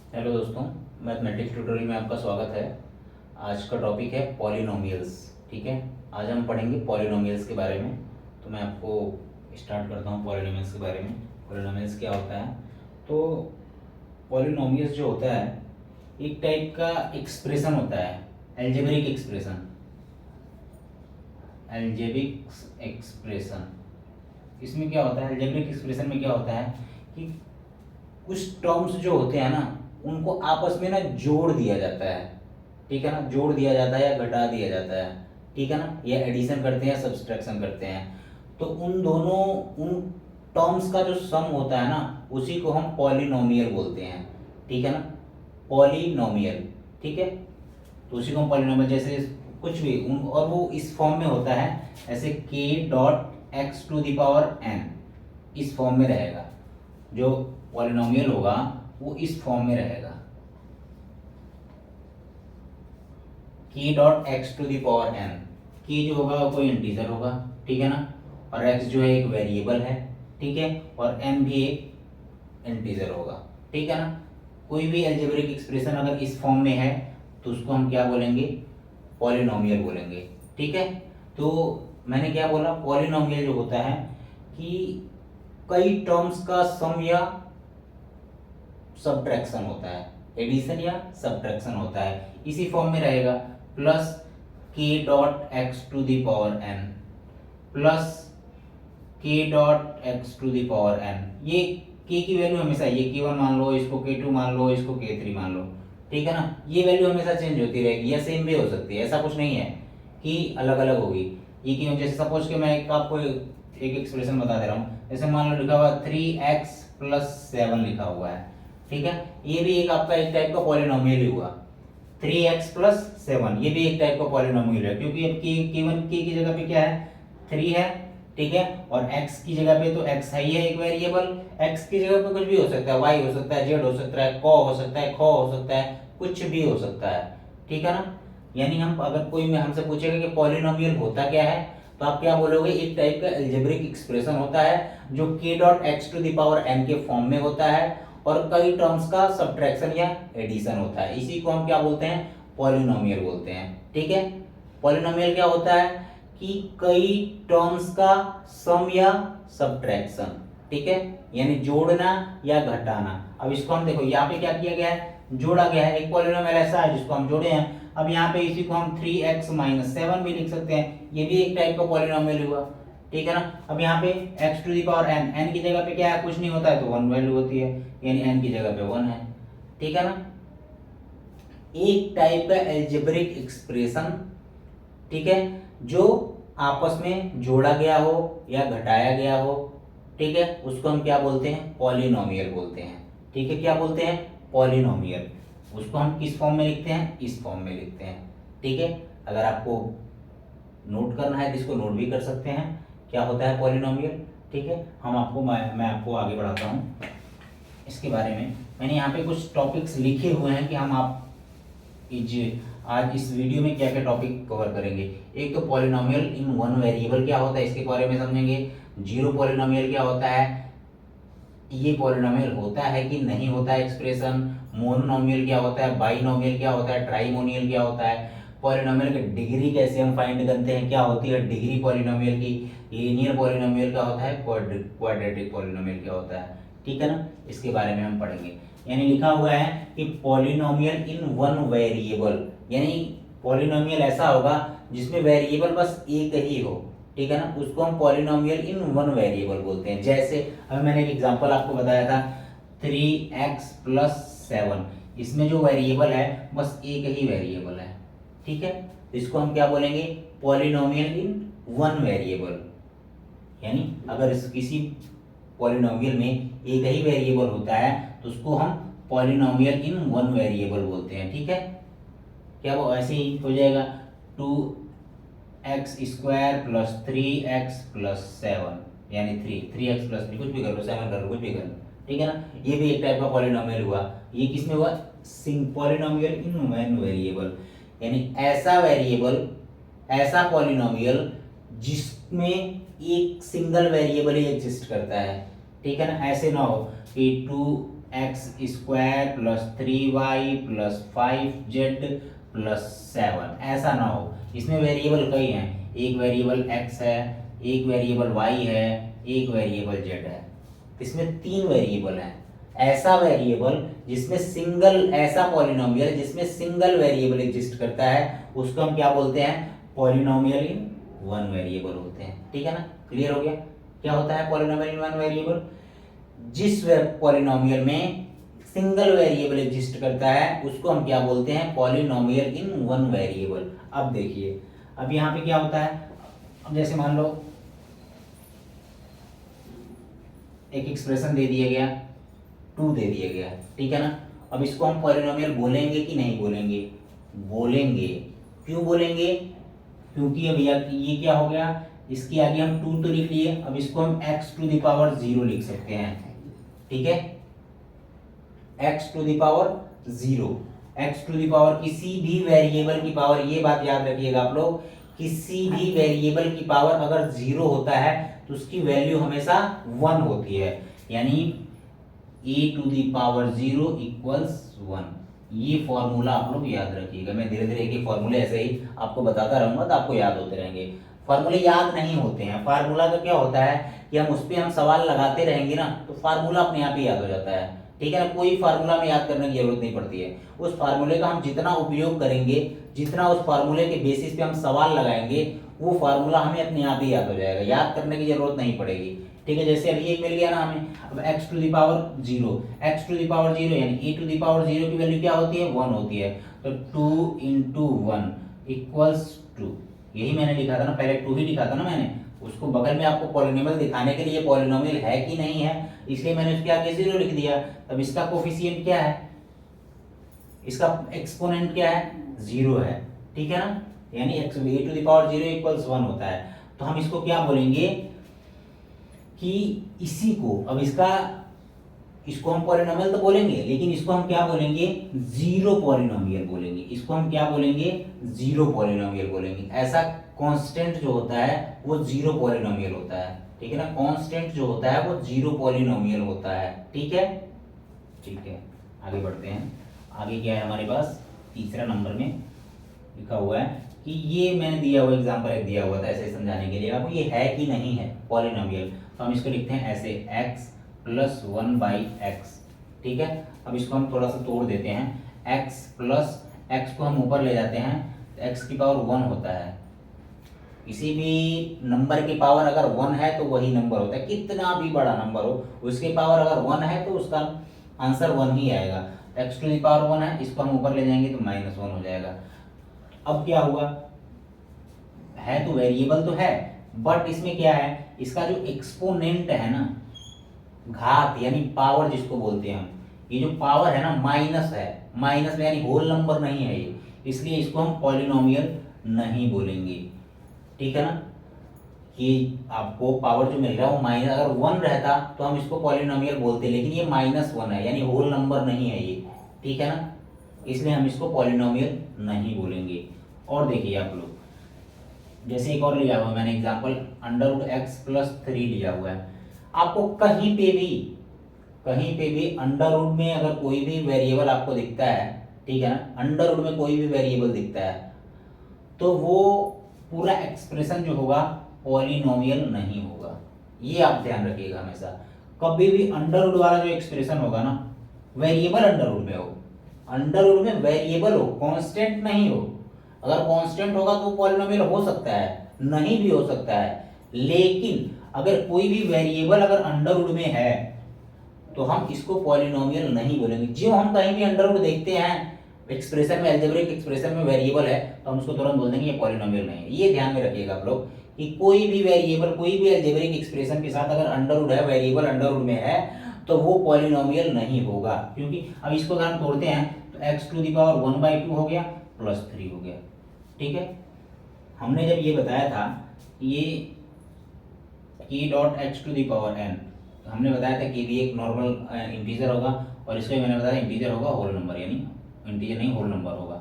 Hello दोस्तों, mathematics tutorial में आपका स्वागत है। आज का टॉपिक है पॉलिनोमियल्स। ठीक है, आज हम पढ़ेंगे पॉलिनोमियल्स के बारे में। तो मैं आपको स्टार्ट करता हूँ पॉलिनोमियल्स के बारे में। पॉलिनोमियल्स क्या होता है? तो पॉलिनोमियल्स जो होता है एक टाइप का एक्सप्रेशन होता है, एल्जेब्रिक एक्सप्रेशन। एल्जेब्रिक एक्सप्रेशन इसमें क्या होता है? एल्जेब्रिक एक्सप्रेशन में क्या होता है कि कुछ टर्म्स जो होते हैं ना, उनको आपस में ना जोड़ दिया जाता है। ठीक है ना, जोड़ दिया जाता है या घटा दिया जाता है। ठीक है ना, या एडिशन करते हैं या सब्सट्रैक्शन करते हैं। तो उन दोनों उन टर्म्स का जो सम होता है ना, उसी को हम पॉलिनोमियल बोलते हैं। ठीक है ना, पॉलिनोमियल। ठीक है, तो उसी को हम पॉलिनोमियल, जैसे कुछ भी और वो इस फॉर्म में होता है, ऐसे k dot x to the power n, इस फॉर्म में रहेगा। जो पॉलिनोमियल होगा वो इस फॉर्म में रहेगा, k dot x to the power n। k जो होगा वो कोई इंटीजर होगा, ठीक है ना, और x जो है एक वेरिएबल है, ठीक है, और n भी एक इंटीजर होगा। ठीक है ना, कोई भी अलजेब्रिक एक्सप्रेशन अगर इस फॉर्म में है तो उसको हम क्या बोलेंगे? पॉलिनोमियल बोलेंगे। ठीक है, तो मैंने क्या बोला? पॉलिनोमियल जो होता है कि कई टर्म्स का सम या सब्ट्रैक्शन होता है, एडिशन या सब्ट्रैक्शन होता है, इसी फॉर्म में रहेगा। Plus k dot x to the power n plus k dot x to the power n। ये k की वैल्यू हमेशा, ये k1 मान लो, इसको k2 मान लो, इसको k3 मान लो। ठीक है ना, ये वैल्यू हमेशा चेंज होती रहेगी या सेम भी हो सकती है, ऐसा कुछ नहीं है कि अलग अलग होगी। ये क्यों? जैसे सपोज कि मैं आपको एक एक्सप्रेशन बता दे रहा हूँ। जैसे मान लो लिखा हुआ 3x प्लस 7 लिखा हुआ है। ठीक है, ये भी एक आपका एक टाइप का पॉलिनोमियल ही हुआ। 3x प्लस 7 ये भी एक टाइप का पॉलिनोमियल है, क्योंकि अब केवल k की जगह पे क्या है? 3 है। ठीक है, और x की जगह पे तो x है ही है, एक वेरिएबल। x की जगह पे कुछ भी हो सकता है, y हो सकता है, z हो सकता है, क हो सकता है, ख हो सकता है, कुछ भी हो सकता है। ठीक है ना, यानी हम अगर कोई में हमसे पूछेगा कि पॉलिनोमियल होता क्या है, तो आप क्या बोलोगे? एक टाइप का एल्जेब्रिक एक्सप्रेशन होता है जो k dot x to the power n के फॉर्म में होता है, और कई टर्म्स का सब्ट्रैक्शन या एडिशन होता है। इसी को हम क्या बोलते हैं? पॉलिनोमियल बोलते हैं। ठीक है, पॉलिनोमियल क्या होता है कि कई टर्म्स का सम या सब्ट्रैक्शन। ठीक है, यानी जोड़ना या घटाना। अब इसको हम देखो, यहाँ पे क्या किया गया है? जोड़ा गया है। एक पॉलिनोमियल ऐसा है जिसको हम जोड़े हैं। अब यहाँ पे इसी को हम 3x माइनस 7 भी लिख सकते हैं, ये भी एक टाइप का पॉलिनोमियल हुआ। ठीक है ना, अब यहाँ पे x to the power n, n की जगह पे क्या है? कुछ नहीं होता है तो 1 वैल्यू होती है, यानी n की जगह पे 1 है। ठीक है ना, एक टाइप का एल्जेब्रिक एक्सप्रेशन, ठीक है, जो आपस में जोड़ा गया हो या घटाया गया हो। ठीक है, उसको हम क्या बोलते हैं? पॉलिनोमियल बोलते हैं। ठीक है, क्या बोलते हैं? पॉलिनोमियल। उसको हम किस फॉर्म में लिखते हैं? इस फॉर्म में लिखते हैं। ठीक है, अगर आपको नोट करना है तो इसको नोट भी कर सकते हैं, क्या होता है पॉलिनोमियल। ठीक है, मैं आपको आगे बढ़ाता हूँ इसके बारे में। मैंने यहाँ पे कुछ टॉपिक्स लिखे हुए हैं कि हम आप आज इस वीडियो में क्या क्या टॉपिक कवर करेंगे। एक तो पॉलिनोमियल इन वन वेरिएबल क्या होता है, इसके बारे में समझेंगे। जीरो पॉलिनोमियल क्या होता है, ये पॉलिनोमियल होता है कि नहीं होता है एक्सप्रेशन। मोनोनोमियल क्या होता है, बाइनोमियल क्या होता है, ट्राइमोनियल क्या होता है। पॉलिनोमियल की डिग्री कैसे हम फाइंड करते हैं, क्या होती है डिग्री पॉलिनोमियल की। लीनियर पॉलिनोमियल क्या होता है, क्वाड्रेटिक पॉलिनोमियल क्या होता है। ठीक है ना, इसके बारे में हम पढ़ेंगे। यानी लिखा हुआ है कि पॉलिनोमियल इन वन वेरिएबल, यानी पॉलिनोमियल ऐसा होगा जिसमें वेरिएबल बस एक ही हो। ठीक है ना, उसको हम पॉलिनोमियल इन वन वेरिएबल बोलते हैं। जैसे अभी मैंने एक एग्जांपल आपको बताया था 3x प्लस 7, इसमें जो वेरिएबल है बस एक ही वेरिएबल है। ठीक है, तो इसको हम क्या बोलेंगे? Polynomial in one variable. यानी अगर किसी पॉलिनोमियल में एक ही वेरिएबल होता है तो उसको हम पॉलिनोमियल इन वन वेरिएबल बोलते हैं। ठीक है, क्या वो ऐसे ही हो जाएगा? 2x² प्लस 3x प्लस 7, यानी 3x प्लस 3, कुछ भी कर लो, 7 कर लो, कुछ भी कर लो। ठीक है ना, ये भी एक टाइप का पॉलिनोमियल हुआ। ये किसमें हुआ? पॉलिनोमियल इन वन वेरिएबल, यानी ऐसा वेरिएबल, ऐसा पॉलिनोमियल जिसमें एक सिंगल वेरिएबल ही एग्जिस्ट करता है। ठीक है ना, ऐसे ना हो कि x square plus 3y plus 5z plus 7, ऐसा ना हो। इसमें वेरिएबल कई हैं, एक वेरिएबल x है, एक वेरिएबल y है, एक वेरिएबल z है। इसमें 3 वेरिएबल हैं। ऐसा वेरिएबल जिसमें सिंगल, ऐसा पॉलिनोमियल जिसमें सिंगल वेरिएबल एग्जिस्ट करता है उसको हम क्या बोलते हैं? पॉलिनोमियल इन वन वेरिएबल होते हैं। ठीक है ना, क्लियर हो गया? क्या होता है पॉलिनोमियल इन वन वेरिएबल? जिस पॉलिनोमियल में सिंगल वेरिएबल एग्जिस्ट करता है उसको हम क्या बोलते हैं? Polynomial in one variable. अब देखिए, अब यहाँ पे क्या होता है, अब जैसे मान लो एक एक्सप्रेशन दे दिया गया, 2 दे दिया गया, ठीक है ना। अब इसको हम पॉलिनोमियल बोलेंगे कि नहीं बोलेंगे? बोलेंगे। क्यों बोलेंगे? क्योंकि अब ये क्या हो गया, इसके आगे हम 2 तो लिख लिए, अब इसको हम x टू द पावर 0 लिख सकते हैं। ठीक है, x to the power 0, x to the power किसी भी वेरिएबल की पावर, ये बात याद रखिएगा आप लोग, किसी भी वेरिएबल की पावर अगर 0 होता है तो उसकी वैल्यू हमेशा 1 होती है, यानी a to the power 0 equals 1। ये फॉर्मूला आप लोग याद रखिएगा। मैं धीरे धीरे एक फॉर्मूले ऐसे ही आपको बताता रहूंगा तो आपको याद होते रहेंगे। फार्मूले याद नहीं होते हैं। फार्मूला का क्या होता है कि हम उस पर हम सवाल लगाते रहेंगे ना तो फार्मूला अपने आप ही याद हो जाता है। ठीक है ना, कोई फार्मूला में याद करने की जरूरत नहीं पड़ती है। उस फार्मूले का हम जितना उपयोग करेंगे, जितना उस फार्मूले के बेसिस पे हम सवाल लगाएंगे, वो फार्मूला हमें अपने आप ही याद हो जाएगा, याद करने की जरूरत नहीं पड़ेगी। ठीक है, जैसे अभी एक मिल गया ना हमें, अब x to the power 0, x to the power 0 यानी a टू द पावर 0 की वैल्यू क्या होती है? 1 होती है। तो 2 इंटू 1 इक्वल्स 2, यही मैंने लिखा था ना, पहले 2 ही लिखा था ना मैंने, उसको बगल में आपको पॉलिनोमियल दिखाने के लिए पॉलिनोमियल है कि नहीं है इसलिए मैंने उसके आगे 0 लिख दिया। तब इसका कोफिशिएंट क्या है? इसका एक्सपोनेंट क्या है? 0 है। ठीक है ना, यानी x a to the power 0 equals 1 होता है। तो हम इसको क्या बोलेंगे कि इसी को, अब इसको हम पॉलिनोमियल तो बोलेंगे लेकिन इसको हम क्या बोलेंगे? जीरो पॉलिनोमियल बोलेंगे। इसको हम क्या बोलेंगे? जीरो पॉलिनोमियल बोलेंगे। ऐसा कांस्टेंट जो होता है वो जीरो पॉलिनोमियल होता है। ठीक है ना, कांस्टेंट जो होता है वो जीरो पॉलिनोमियल होता है। ठीक है, ठीक है, आगे बढ़ते हैं। आगे क्या है हमारे पास? तीसरा नंबर में लिखा हुआ है कि ये मैंने दिया हुआ एग्जांपल एक दिया हुआ था ऐसे समझाने के लिए आपको, ये है कि नहीं है पॉलिनोमियल। तो हम इसको लिखते हैं ऐसे, x प्लस 1/x। ठीक है, अब इसको हम थोड़ा सा तोड़ देते हैं। x प्लस x को हम ऊपर ले जाते हैं तो x की पावर 1 होता है। किसी भी नंबर की पावर अगर 1 है तो वही नंबर होता है, कितना भी बड़ा नंबर हो उसकी पावर अगर 1 है तो उसका आंसर 1 ही आएगा। x टू द पावर 1 है, इसको हम ऊपर ले जाएंगे तो -1 हो जाएगा। अब क्या हुआ, है तो वेरिएबल तो है बट इसमें क्या है, इसका जो एक्सपोनेंट है ना, घात यानी पावर जिसको बोलते हैं हम, ये जो पावर है ना माइनस है, माइनस में यानी होल नंबर नहीं है ये, इसलिए इसको हम पॉलिनोमियल नहीं बोलेंगे। ठीक है ना, कि आपको पावर जो मिल रहा है वो माइनस, अगर 1 रहता तो हम इसको पॉलिनोमियल बोलते, लेकिन ये -1 है यानी होल नंबर नहीं है ये। ठीक है ना, इसलिए हम इसको पॉलिनोमियल नहीं बोलेंगे। और देखिए आप लोग, जैसे एक और लिया हुआ मैंने एग्जांपल, √x प्लस 3 लिया हुआ है। आपको कहीं पे भी अंडर रूट में अगर कोई भी वेरिएबल आपको दिखता है, ठीक है ना, अंडर रूट में कोई भी वेरिएबल दिखता है तो वो पूरा एक्सप्रेशन जो होगा पॉलिनोमियल नहीं होगा। ये आप ध्यान रखिएगा हमेशा। कभी भी अंडर रूट वाला जो एक्सप्रेशन होगा ना, वेरिएबल अंडर रूट में हो, अंडर रूट में वेरिएबल हो, कांस्टेंट नहीं हो। अगर कांस्टेंट होगा तो पॉलिनोमियल हो सकता है, नहीं भी हो सकता है, लेकिन अगर कोई भी वेरिएबल अगर अंडर रूट में है तो हम इसको पॉलिनोमियल नहीं बोलेंगे। जो हम कहीं भी अंडर रूट देखते हैं एक्सप्रेशन में, अलजेब्रिक एक्सप्रेशन में वेरिएबल है तो हम उसको तुरंत बोल देंगे ये पॉलिनोमियल नहीं है। ये ध्यान में रखिएगा आप लोग कि कोई भी वेरिएबल, कोई भी अलजेब्रिक एक्सप्रेशन के साथ अगर अंडर रूट है, वेरिएबल अंडर रूट में है तो वो पॉलिनोमियल नहीं होगा। क्योंकि अब इसको अगर हम तोड़ते हैं तो x टू द पावर 1/2 हो गया प्लस 3 हो गया। ठीक है, हमने जब ये बताया था ये k dot x to the power n, हमने बताया था कि भी एक नॉर्मल इंटीजर होगा और इसको मैंने बताया इंटीजर होगा होल नंबर, यानी इंटीजर नहीं होल नंबर होगा,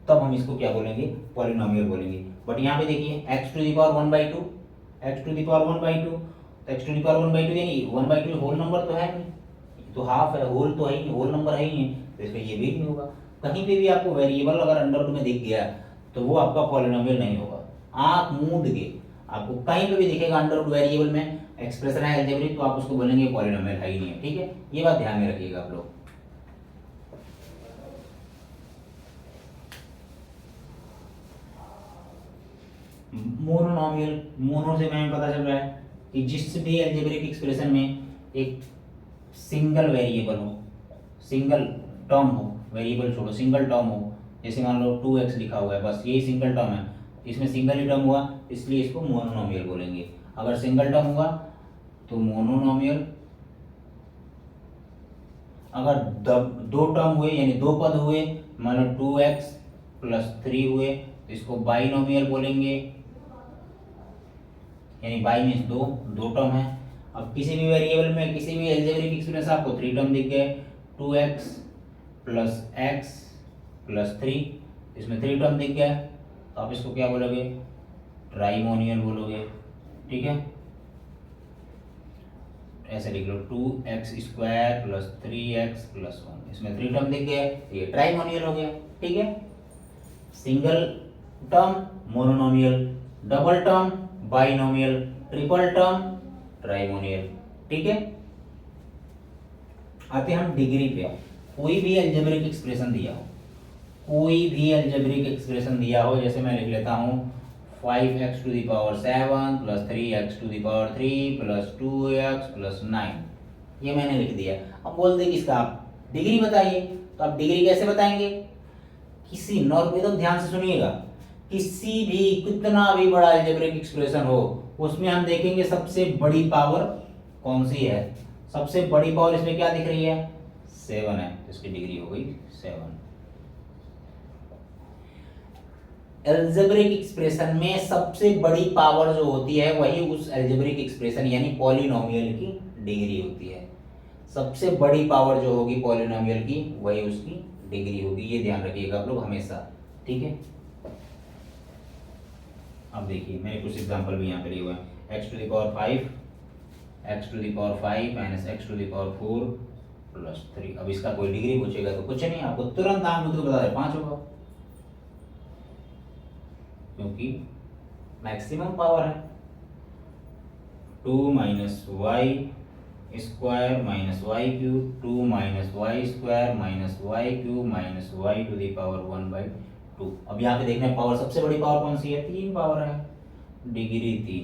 तब हम इसको क्या बोलेंगे? पॉलिनोमियल बोलेंगे। बट यहाँ पे देखिए x to the power 1/2, x to the power 1/2, तो x टू द पावर 1/2 यानी 1/2 होल नंबर तो है नहीं, तो हाफ है, होल तो है ही, होल नंबर है ही नहीं, तो इसका ये भी नहीं होगा। कहीं पे भी आपको वेरिएबल अगर अंडरवुड में दिख गया तो वो आपका पॉलिनोमियल नहीं होगा। आंख मूंद के आपको कहीं पे भी दिखेगा अंडरवुड वेरिएबल में एक्सप्रेशन है अलजेब्रिक, तो आप उसको बोलेंगे पॉलिनोमियल है ही नहीं है। ठीक है, ये बात ध्यान में रखिएगा आप लोग। मोनोनॉमियल, मोनो से हमें पता चल रहा है कि जिस भी अलजेब्रिक एक्सप्रेशन में एक सिंगल वेरिएबल हो, सिंगल टर्म हो, वेरिएबल छोड़ो सिंगल टर्म हो, जैसे मान लो 2x लिखा हुआ है, बस यही सिंगल टर्म है, इसमें सिंगल ही टर्म हुआ इसलिए इसको मोनोनॉमियल बोलेंगे। अगर सिंगल टर्म हुआ तो मोनोनॉमियल, अगर दो टर्म हुए यानी दो पद हुए, मान लो 2x + 3 हुए तो इसको बाइनोमियल बोलेंगे, यानी बाई मीन्स दो, दो टर्म है। अब किसी भी वेरिएबल में किसी भी अलजेब्रिक एक्सप्रेशन आपको 3 टर्म दिख गए, 2x + x + 3, इसमें 3 टर्म दिख गया तो आप इसको क्या बोलोगे, ट्राइमोनियल बोलोगे। ठीक है, ऐसे लिख लो 2x² + 3x + 1, इसमें 3 टर्म दिख गया, ये ट्राइमोनियल हो गया। ठीक है, single term monomial, double term binomial, triple term trinomial. ठीक है, आते हम डिग्री पे। कोई भी अलजेब्रिक एक्सप्रेशन दिया हो, कोई भी अलजेब्रिक एक्सप्रेशन दिया हो, जैसे मैं लिख लेता हूँ 5x⁷ + 3x⁴ + 2x + 9, ये मैंने लिख दिया। अब बोल दे किसका आप डिग्री बताइए, तो आप डिग्री कैसे बताएंगे, किसी नॉर्मल, एकदम ध्यान से सुनिएगा, किसी भी कितना भी बड़ा अलजेब्रिक एक्सप्रेशन हो उसमें हम देखेंगे सबसे बड़ी पावर कौन सी है, सबसे बड़ी पावर इसमें क्या दिख रही है, 7 है, इसकी डिग्री हो गई 7। अलजेब्रिक एक्सप्रेशन में सबसे बड़ी पावर जो होती है वही उस अलजेब्रिक एक्सप्रेशन यानी पॉलिनोमियल की डिग्री होती है। सबसे बड़ी पावर जो होगी पॉलिनोमियल की वही उसकी डिग्री होगी, ये ध्यान रखिएगा आप लोग हमेशा। ठीक है, अब देखिए मैंने कुछ एग्जांपल भी यहाँ पे लिए हुए हैं, x⁵ x⁵ -x⁴ + 3। अब इसका कोई डिग्री पूछेगा तो कुछ नहीं, आपको तुरंत आंख मूंद के बता दे 5 होगा, क्योंकि मैक्सिमम पावर है। 2 - y² - y⁵ 2 - y² - y⁴ -y⁴ अब यहाँ पे देखना है पावर, सबसे बड़ी पावर कौन सी है, 3 पावर है, डिग्री 3।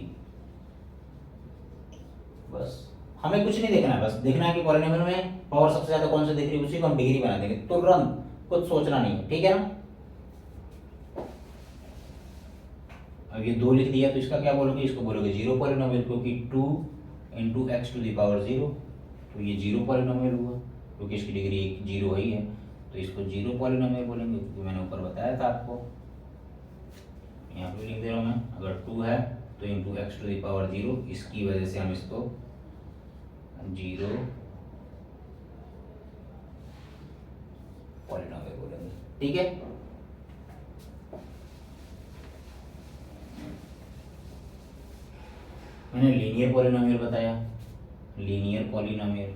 बस हमें कुछ नहीं देखना है, बस देखना है कि पॉलिनोमियल में पावर सबसे ज्यादा कौन सी दिख रही है, उसी को हम डिग्री बना देंगे तुरंत, कुछ सोचना नहीं है। ठीक है ना, अब ये 2 लिख दिया तो इसका क्या बोलोगे, इसको बोलोगे जीरो पॉलिनोमियल, क्योंकि 2 × x⁴, तो ये जीरो पॉलिनोमियल हुआ, क्योंकि इसकी डिग्री 0 ही है, तो इसको जीरो पॉलिनोमियल बोलेंगे, क्योंकि मैंने ऊपर बताया था आपको। यहाँ पे लिख दे रहा हूँ मैं, अगर 2 है तो × x⁴, इसकी वजह से हम इसको जीरो पॉलिनोमियल बोलेंगे। ठीक है, मैंने लीनियर पॉलिनोमियल बताया, लीनियर पॉलिनोमियल।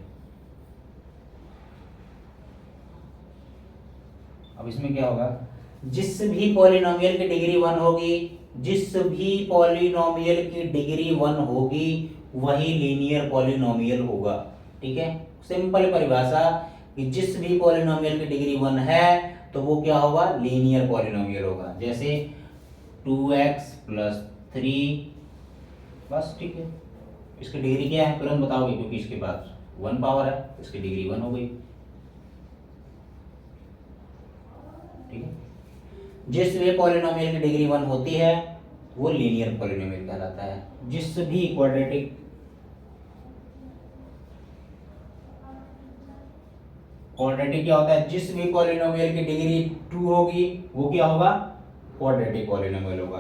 अब इसमें क्या होगा, जिस भी पॉलिनोमियल की डिग्री 1 होगी, जिस भी पॉलिनोमियल की डिग्री 1 होगी वही लीनियर पॉलिनोमियल होगा। ठीक है, सिंपल परिभाषा कि जिस भी पॉलिनोमियल की डिग्री 1 है तो वो क्या होगा, लीनियर पॉलिनोमियल होगा। जैसे 2x + 3, बस ठीक है, इसकी डिग्री क्या है तुरंत बताओगे, क्योंकि इसके पास 1 पावर है, इसकी डिग्री 1 हो गई। ठीक है, जिस भी पॉलिनोमियल की डिग्री 1 होती है वो लीनियर पॉलिनोमियल कहलाता है। जिस भी क्वाड्रेटिक क्या होता है, जिस भी पॉलिनोमियल की डिग्री 2 होगी वो क्या होगा, क्वाड्रेटिक पॉलिनोमियल होगा।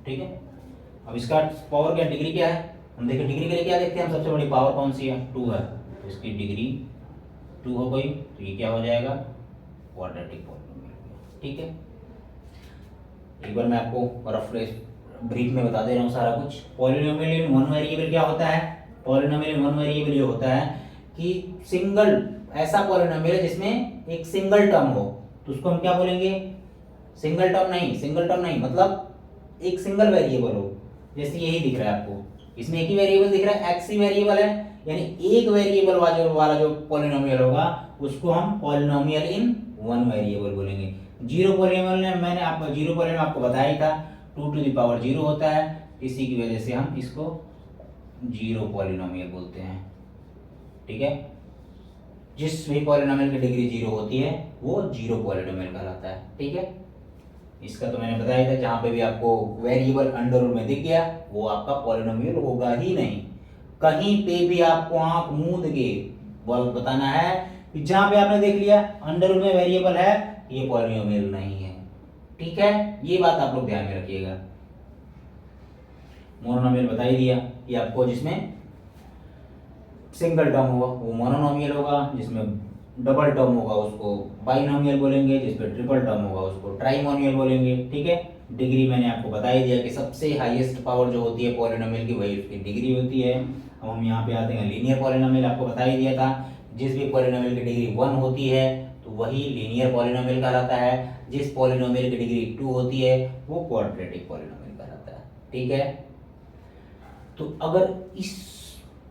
ठीक है, अब इसका पावर क्या, डिग्री क्या है, हम देखिए डिग्री के लिए क्या देखते हैं हम, सबसे बड़ी पावर कौन सी है, 2 है, तो इसकी डिग्री 2 हो गई, तो ये क्या हो जाएगा, क्वाड्रेटिक पॉलिनोमियल। ठीक है, एक बार मैं आपको ब्रीफ में बता दे रहा हूँ सारा कुछ। पॉलिनोमियल इन वन वेरिएबल क्या होता है? पॉलिनोमियल इन वन वेरिएबल ये होता है कि सिंगल, ऐसा पॉलिनोमियल है जिसमें एक सिंगल टर्म हो, तो उसको हम क्या बोलेंगे? सिंगल टर्म नहीं, मतलब एक सिंगल वेरिएबल हो। जैसे यही दिख रहा है आपको, इसमें एक ही वेरिएबल दिख रहा है, एक्स ही वेरिएबल है, यानी एक वेरिएबल वाला जो पॉलिनोमियल होगा उसको हम पॉलिनोमियल इन वन वेरिएबल बोलेंगे। जीरो पॉलिनोमियल आपको बताया ही था, 2 टू द पावर 0 होता है, इसी की वजह से हम इसको जीरो पॉलिनोमियल बोलते हैं। ठीक है, जिस भी पॉलिनोमियल की डिग्री 0 होती है वो जीरो पॉलिनोमियल कहलाता है। ठीक है, इसका तो मैंने बताया था, जहां पे भी आपको वेरिएबल अंडर रूट में दिख गया वो आपका पॉलिनोमियल होगा ही नहीं। कहीं पे भी आपको आंख मूंद के बताना है कि जहां पे आपने देख लिया अंडर रूट में वेरिएबल है, ये पॉलिनोमियल नहीं है। ठीक है, ये बात आप लोग ध्यान में रखिएगा। मोनोनोमियल बता ही दिया कि आपको जिसमें सिंगल टर्म होगा वो मोनोनोमियल होगा, जिसमें डबल टर्म होगा उसको बाइनोमियल बोलेंगे, जिसमें ट्रिपल टर्म होगा उसको ट्राइमोनियल बोलेंगे। ठीक है, डिग्री मैंने आपको बता ही दिया कि सबसे हाईएस्ट पावर जो होती है पॉलिनोमियल की वही उसकी डिग्री होती है। अब हम यहाँ पे आते हैं लीनियर पॉलिनोमियल, आपको बता ही दिया था, जिस भी पॉलिनोमियल की डिग्री 1 होती है तो वही लीनियर पॉलिनोमियल कहलाता है, जिस पॉलिनोमियल की डिग्री 2 होती है वो क्वाड्रेटिक पॉलिनोमियल कहलाता है। ठीक है, तो अगर इस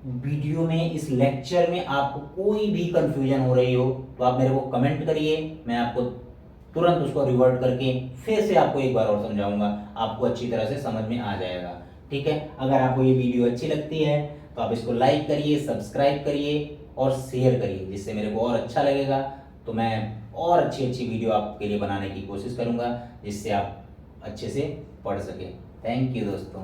वीडियो में, इस लेक्चर में आपको कोई भी कंफ्यूजन हो रही हो तो आप मेरे को कमेंट करिए, मैं आपको तुरंत उसको रिवर्ट करके फिर से आपको एक बार और समझाऊंगा, आपको अच्छी तरह से समझ में आ जाएगा। ठीक है, अगर आपको ये वीडियो अच्छी लगती है तो आप इसको लाइक करिए, सब्सक्राइब करिए और शेयर करिए, जिससे मेरे को और अच्छा लगेगा, तो मैं और अच्छी अच्छी वीडियो आपके लिए बनाने की कोशिश करूंगा जिससे आप अच्छे से पढ़ सकें। थैंक यू दोस्तों।